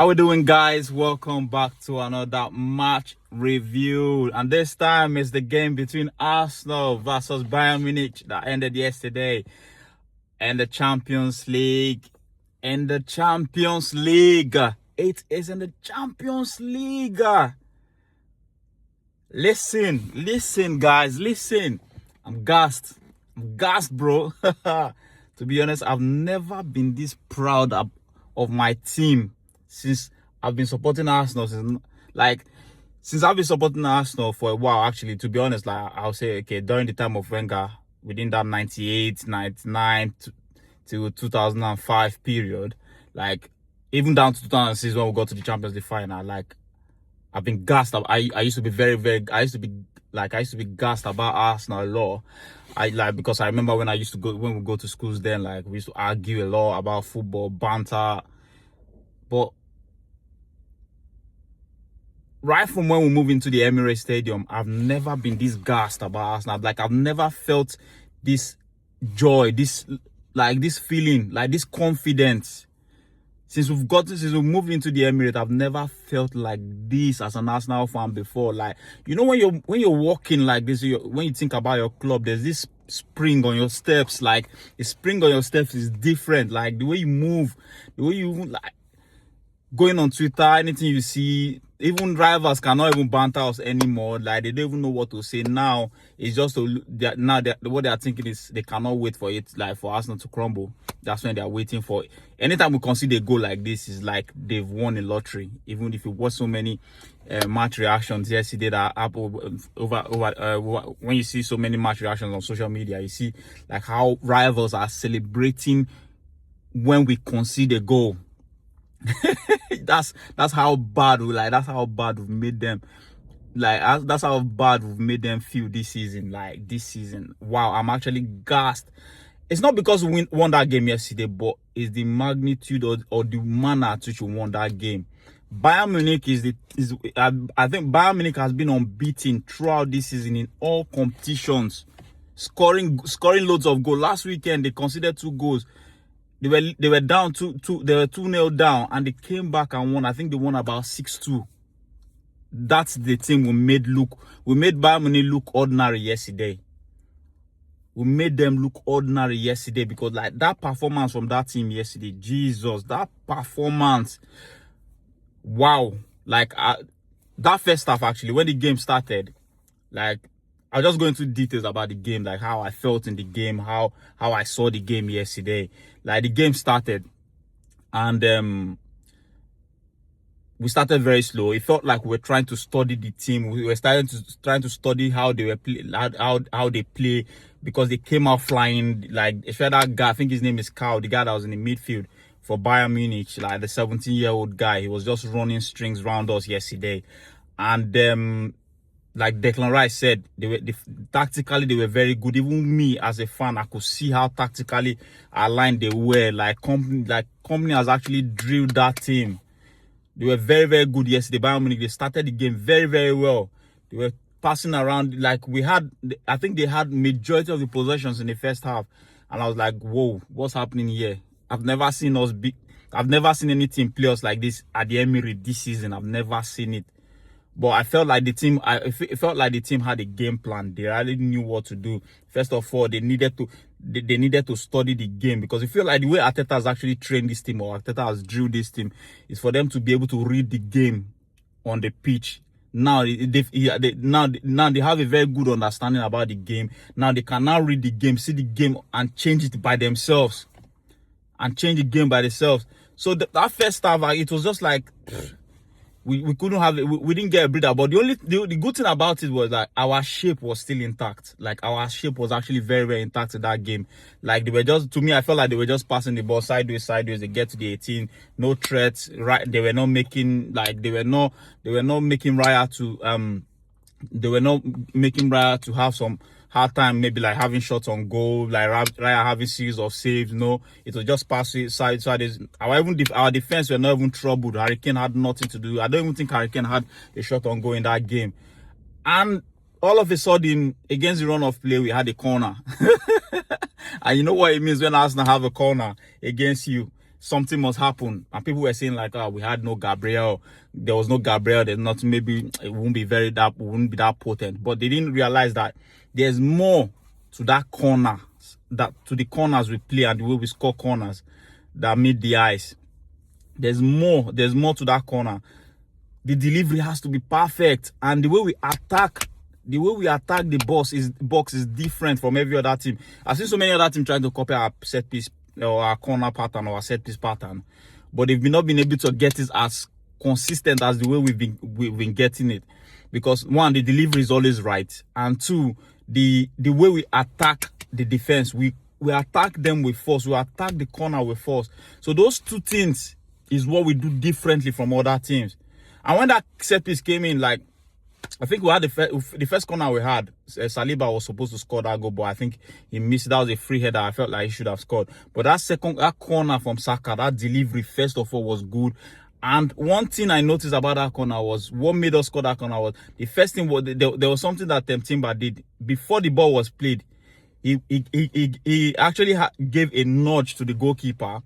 How we doing, guys? Welcome back to another match review, and this time is the game between Arsenal versus Bayern Munich that ended yesterday, and the Champions League. It is in the Champions League. Listen, guys, listen. I'm gassed, bro. To be honest, I've never been this proud of my team since I've been supporting Arsenal. Since I've been supporting Arsenal for a while, actually, to be honest, like I'll say, okay, during the time of Wenger, within that 98, 99 to 2005 period, like even down to 2006 when we got to the Champions League final, like I've been gassed up. I used to be I used to be gassed about Arsenal a lot. Because I remember when we go to schools then, like we used to argue a lot about football, banter. But right from when we moved into the Emirates Stadium, I've never been this gassed about Arsenal. Like I've never felt this joy, this feeling, like this confidence. Since we've moved into the Emirates, I've never felt like this as an Arsenal fan before. Like, you know, when you're walking like this, when you think about your club, there's this spring on your steps. Like the spring on your steps is different. Like the way you move, the way you like going on Twitter, anything you see, even rivals cannot even banter us anymore. Like they don't even know what to say now. It's just what they are thinking is they cannot wait for it, like for Arsenal to crumble. That's when they are waiting for it. Anytime we consider a goal like this, is like they've won a lottery. Even if you watch so many match reactions yesterday that when you see so many match reactions on social media, you see like how rivals are celebrating when we concede a goal. that's how bad we've made them. That's how bad we've made them feel this season. Like this season, wow, I'm actually gassed. It's not because we won that game yesterday, but it's the magnitude or the manner at which we won that game. Bayern Munich I think Bayern Munich has been unbeaten throughout this season in all competitions, scoring loads of goals. Last weekend they conceded 2 goals. They were down 2-0 down, and they came back and won. I think they won about 6-2. That's the team we made Bayern Munich look ordinary yesterday. We made them look ordinary yesterday because like that performance from that team yesterday, Jesus, that performance, wow. Like that first half, actually, when the game started, like I'll just go into details about the game, like how I felt in the game, how I saw the game yesterday. Like the game started, and we started very slow. It felt like we were trying to study the team. We were trying to study how they were how they play, because they came out flying. Like especially that guy, I think his name is Kyle, the guy that was in the midfield for Bayern Munich, like the 17-year-old guy. He was just running strings around us yesterday, and like Declan Rice said, tactically they were very good. Even me as a fan, I could see how tactically aligned they were. Like company has actually drilled that team. They were very, very good yesterday. Bayern Munich, they started the game very, very well. They were passing around. Like I think they had majority of the possessions in the first half, and I was like, whoa, what's happening here? I've never seen any team play us like this at the Emirates this season. I've never seen it. But I felt like the team. It felt like the team had a game plan. They really knew what to do. First of all, they needed to study the game, because I feel like the way Arteta has actually trained this team, or Arteta has drilled this team, is for them to be able to read the game on the pitch. Now they have a very good understanding about the game. Now they can now read the game, see the game, and change it by themselves. So that first half, it was just like. We couldn't have it. We didn't get a breather. But the good thing about it was that our shape was still intact. Like our shape was actually very, very intact in that game. Like they were just, to me, I felt like they were just passing the ball sideways. They get to the 18, no threats. Right, they were not making making Raya to have some hard time, maybe like having shots on goal, like Raya having series of saves. No, it was just passing side. Our defense were not even troubled. Harry Kane had nothing to do. I don't even think Harry Kane had a shot on goal in that game. And all of a sudden, against the run of play, we had a corner. And you know what it means when Arsenal have a corner against you. something must happen. And people were saying like, oh, we had no Gabriel. There was no Gabriel. There's not, maybe it wouldn't be that potent. But they didn't realize that there's more to that corner, to the corners we play and the way we score corners that meet the eyes. There's more to that corner. The delivery has to be perfect, and the way we attack the box is different from every other team. I've seen so many other teams trying to copy our set piece or our corner pattern or our set piece pattern, but they've not been able to get it as consistent as the way we've been getting it. Because one, the delivery is always right, and two, the way we attack the defense, we attack them with force, we attack the corner with force. So those two things is what we do differently from other teams. And when that set piece came in, like, I think we had the first corner we had, Saliba was supposed to score that goal, but I think he missed. That was a free header. I felt like he should have scored. But that corner from Saka, that delivery, first of all, was good. And one thing I noticed about that corner was, what made us score that corner was, the first thing was, there was something that Timber did. Before the ball was played, he actually gave a nudge to the goalkeeper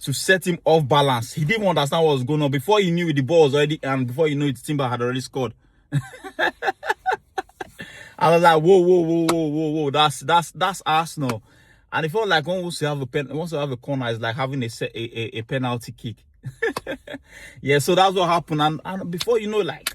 to set him off balance. He didn't understand what was going on. Before he knew it, the ball was already, and before you knew it, Timber had already scored. I was like, whoa, that's Arsenal. And it felt like once you have a corner, it's like having a penalty kick. Yeah, so that's what happened. And before you know, like,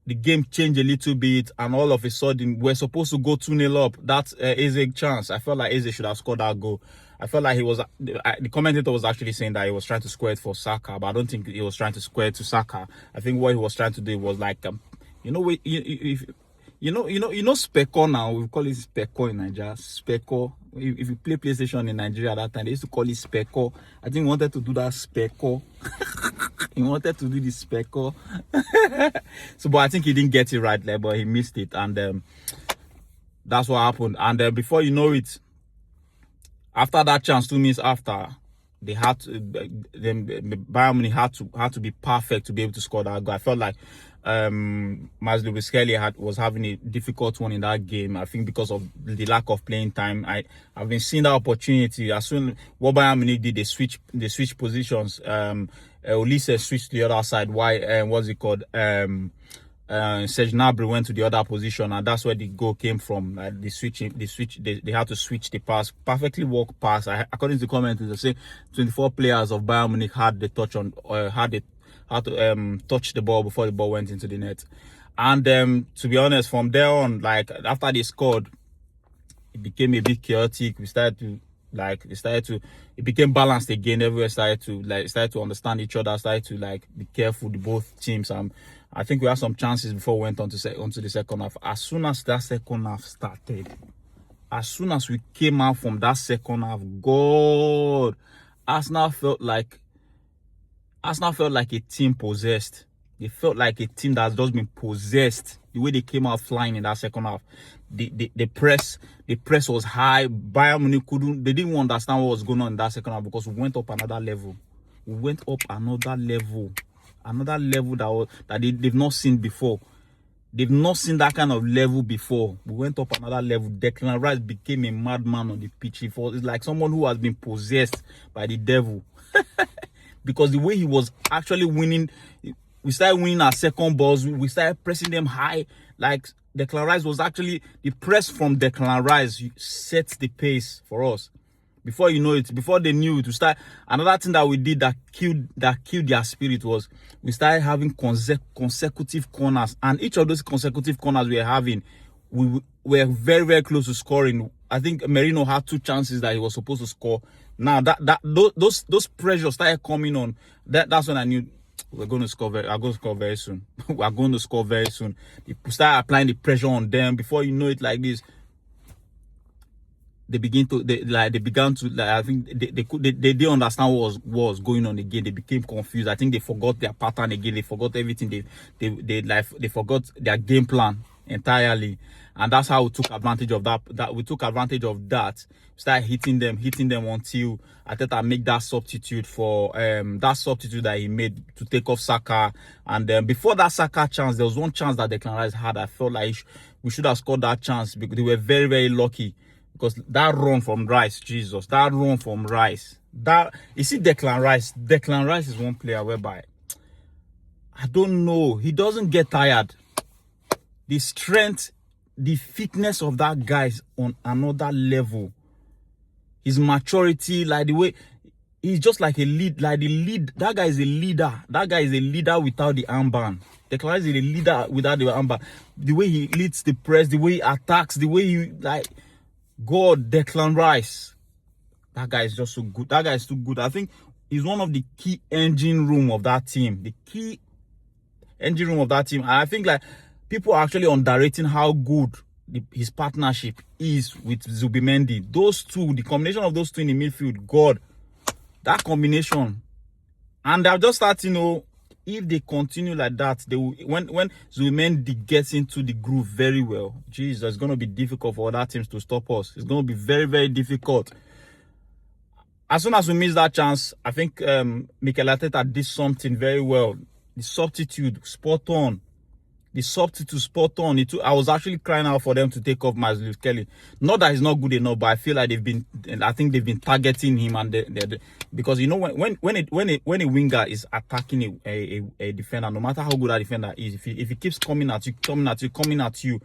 the game changed a little bit, and all of a sudden we're supposed to go 2-0 up. That's Eze chance. I felt like Eze should have scored that goal. I felt like the commentator was actually saying that he was trying to square it for Saka, but I don't think he was trying to square it to Saka. I think what he was trying to do was like, Specco now, we call it Specco in Nigeria. Specco. If you play PlayStation in Nigeria at that time, they used to call it Specco. I think he wanted to do that Specco. He wanted to do the Specco. So, but I think he didn't get it right there, but he missed it, and that's what happened. And before you know it, after that chance, 2 minutes after, they had to, Bayern Munich had to be perfect to be able to score that goal. I felt like Maslow Kelly was having a difficult one in that game. I think because of the lack of playing time. I've been seeing that opportunity. As soon what Bayern Munich did, they switch positions. Olise switched to the other side. Why? What's it called? Serge Gnabry went to the other position, and that's where the goal came from. They had to switch the pass, perfectly worked pass. According to the commentators, they say 24 players of Bayern Munich had the touch on, had to touch the ball before the ball went into the net. And to be honest, from there on, like after they scored, it became a bit chaotic. It became balanced again. Everywhere started to understand each other, started to be careful, the both teams. I think we had some chances before we went onto the second half. As soon as that second half started, as soon as we came out from that second half, God, Arsenal felt like a team possessed. They felt like a team that's just been possessed. The way they came out flying in that second half, the press was high. Bayern Munich they didn't understand what was going on in that second half, because we went up another level. Another level that they've not seen before. They've not seen that kind of level before. We went up another level. Declan Rice became a madman on the pitch. It's like someone who has been possessed by the devil. Because the way he was actually winning, we started winning our second balls. We started pressing them high. Like Declan Rice was actually, the press from Declan Rice sets the pace for us. Before you know it, before they knew it, we start. Another thing that we did that killed their spirit was we started having consecutive corners, and each of those consecutive corners we were having, we were very, very close to scoring. I think Merino had 2 chances that he was supposed to score. Now those pressures started coming on. That's when I knew we're going to score very soon. We're going to score very soon. We started applying the pressure on them. Before you know it, like this, they began to I think they didn't understand what was going on again. They became confused. I think they forgot their pattern again. They forgot everything. They forgot their game plan entirely, and that's how we took advantage of that. We took advantage of that. Started hitting them until Arteta made that substitute that he made to take off Saka. And before that Saka chance, there was one chance that Declan Rice had. I felt like we should have scored that chance, because they were very, very lucky. Because that run from Rice, Jesus, that run from Rice, That you see, Declan Rice. Declan Rice is one player whereby I don't know. He doesn't get tired. The strength, the fitness of that guy is on another level. His maturity, like the way he's just like a lead, like the lead. That guy is a leader. That guy is a leader without the armband. Declan Rice is a leader without the armband. The way he leads the press, the way he attacks, the way he like. God, Declan Rice. That guy is just so good. That guy is too good. I think he's one of the key engine room of that team. The key engine room of that team. And I think like people are actually underrating how good his partnership is with Zubimendi. Those two, the combination of those two in the midfield, God, that combination. And they'll just start, if they continue like that, they will, when Zubimendi gets into the groove very well, Jesus, it's going to be difficult for other teams to stop us. It's going to be very, very difficult. As soon as we miss that chance, I think Mikel Arteta did something very well. The substitute, spot on. The substitute, spot on. I was actually crying out for them to take off Masterclass Kelly. Not that he's not good enough, but I feel like they've been targeting him, and because when a winger is attacking a defender, no matter how good that defender is, if he keeps coming at you,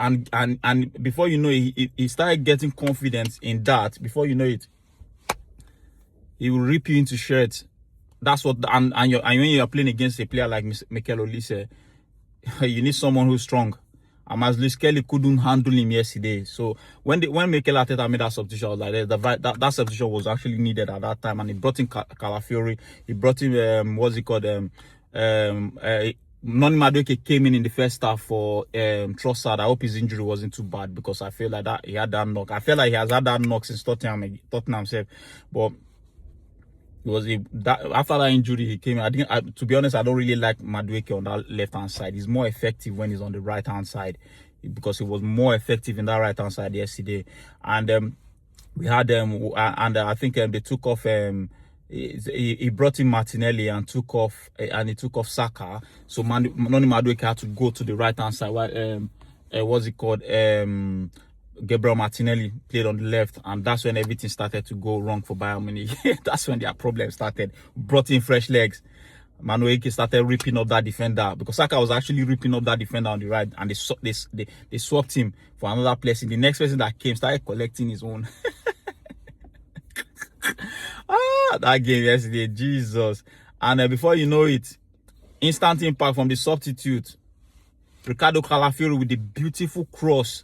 and before you know it, he started getting confidence in that. Before you know it, he will rip you into shreds. That's what, and when you're playing against a player like Mikel Olise, you need someone who's strong. And Masterclass Kelly couldn't handle him yesterday. So when Mikel Arteta made that substitution, I was like, that substitution was actually needed at that time. And he brought in Calafiori. He brought in what's it called? Noni Madueke came in the first half for Trossard. I hope his injury wasn't too bad, because I feel like that he had that knock. I feel like he has had that knock since Tottenham himself. But after that injury he came. To be honest, I don't really like Madueke on that left hand side. He's more effective when he's on the right hand side, because he was more effective in that right hand side yesterday. And we had I think they took off he brought in Martinelli and he took off Saka. So Noni Madueke had to go to the right hand side. What's it called? Gabriel Martinelli played on the left, and that's when everything started to go wrong for Bayern Munich. That's when their problem started. Brought in fresh legs. Madueke started ripping up that defender, because Saka was actually ripping up that defender on the right, and they swapped him for another place. In the next person that came started collecting his own. That game yesterday, Jesus. And before you know it, instant impact from the substitute, Ricardo Calafiori with the beautiful cross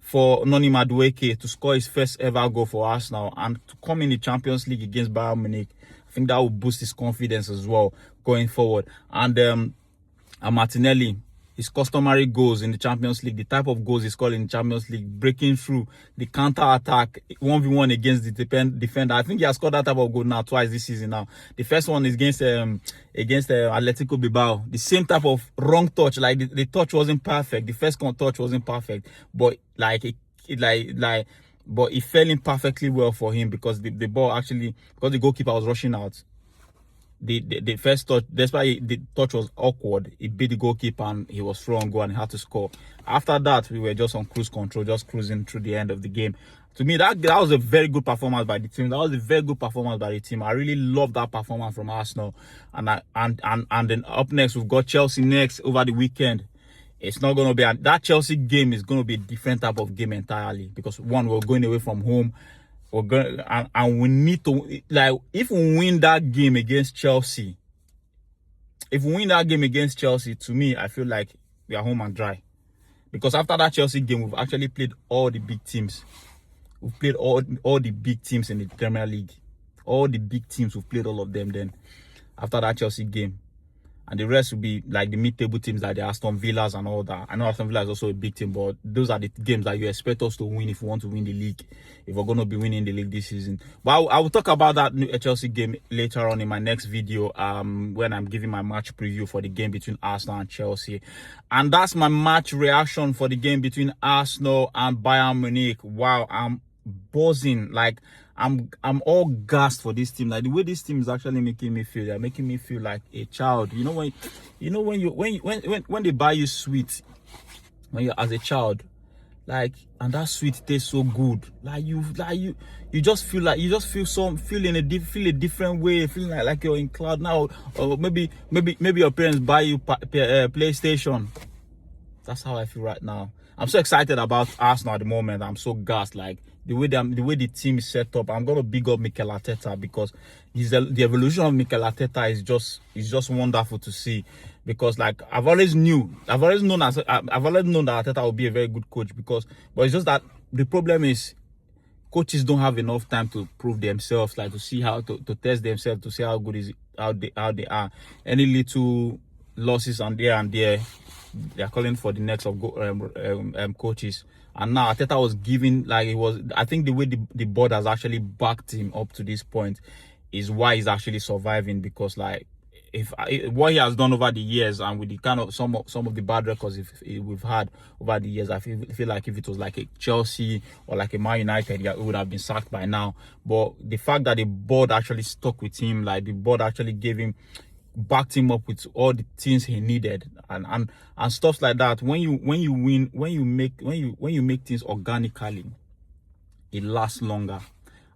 for Noni Madueke to score his first ever goal for Arsenal, and to come in the Champions League against Bayern Munich. I think that will boost his confidence as well going forward. And Martinelli, his customary goals in the Champions League, the type of goals he scored in the Champions League, breaking through the counter-attack, 1v1 against the defender. I think he has scored that type of goal now twice this season now. The first one is against Atletico Bilbao. The same type of wrong touch, like the touch wasn't perfect. The first touch wasn't perfect, but but it fell in perfectly well for him, because the ball actually, because the goalkeeper was rushing out. The first touch, despite the touch was awkward, it beat the goalkeeper and he was through on goal and he had to score. After that, we were just on cruise control, just cruising through the end of the game. To me, that was a very good performance by the team. That was a very good performance by the team. I really love that performance from Arsenal. And then up next, we've got Chelsea next over the weekend. It's not going to be that Chelsea game is going to be a different type of game entirely, because one, we're going away from home. We're going and we need to, like, if we win that game against Chelsea, to me, I feel like we are home and dry. Because after that Chelsea game, we've actually played all the big teams. We've played all the big teams in the Premier League. All the big teams, we've played all of them then. After that Chelsea game. And the rest will be like the mid-table teams, like the Aston Villas and all that. I know Aston Villa is also a big team, but those are the games that you expect us to win if we want to win the league, if we're going to be winning the league this season. But I will talk about that Chelsea game later on in my next video, when I'm giving my match preview for the game between Arsenal and Chelsea. And that's my match reaction for the game between Arsenal and Bayern Munich. Wow, I'm buzzing. Like, I'm all gassed for this team. Like, the way this team is actually making me feel, they're making me feel like a child. When they buy you sweet, when you're as a child, like, and that sweet tastes so good. You just feel like feel a different way, feeling like you're in cloud now. Or maybe your parents buy you PlayStation. That's how I feel right now. I'm so excited about Arsenal at the moment. I'm so gassed. Like the way the team is set up. I'm gonna big up Mikel Arteta because the evolution of Mikel Arteta is just wonderful to see. Because like I've always known that Arteta will be a very good coach, but it's just that the problem is coaches don't have enough time to prove themselves, like to see how to test themselves, to see how good is how they are. Any little losses and there, they are calling for the next of coaches. And now Arteta was giving, like, I think the way the board has actually backed him up to this point is why he's actually surviving. Because like what he has done over the years, and with the kind of some of the bad records we've had over the years, I feel like if it was like a Chelsea or like a Man United, he would have been sacked by now. But the fact that the board actually stuck with him, like the board actually backed him up with all the things he needed and stuff like that. When you make things organically, it lasts longer,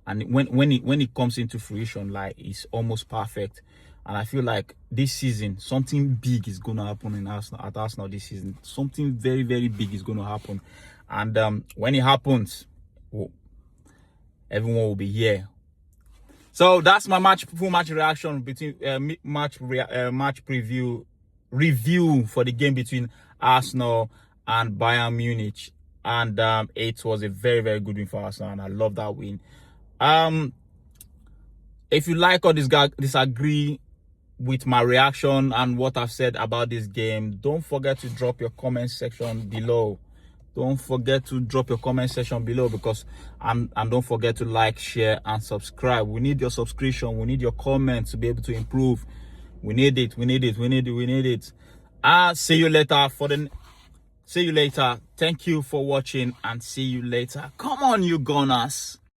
and when it comes into fruition, like, it's almost perfect. And I feel like this season something big is going to happen at Arsenal this season. Something very, very big is going to happen, and when it happens, everyone will be here. So that's my full match reaction between match review for the game between Arsenal and Bayern Munich, and it was a very, very good win for Arsenal, and I love that win. If you like or disagree with my reaction and what I've said about this game, don't forget to drop your comment section below. Don't forget to drop your comment section below, because and don't forget to like, share, and subscribe. We need your subscription. We need your comments to be able to improve. We need it. See you later See you later. Thank you for watching, and see you later. Come on, you Gunners.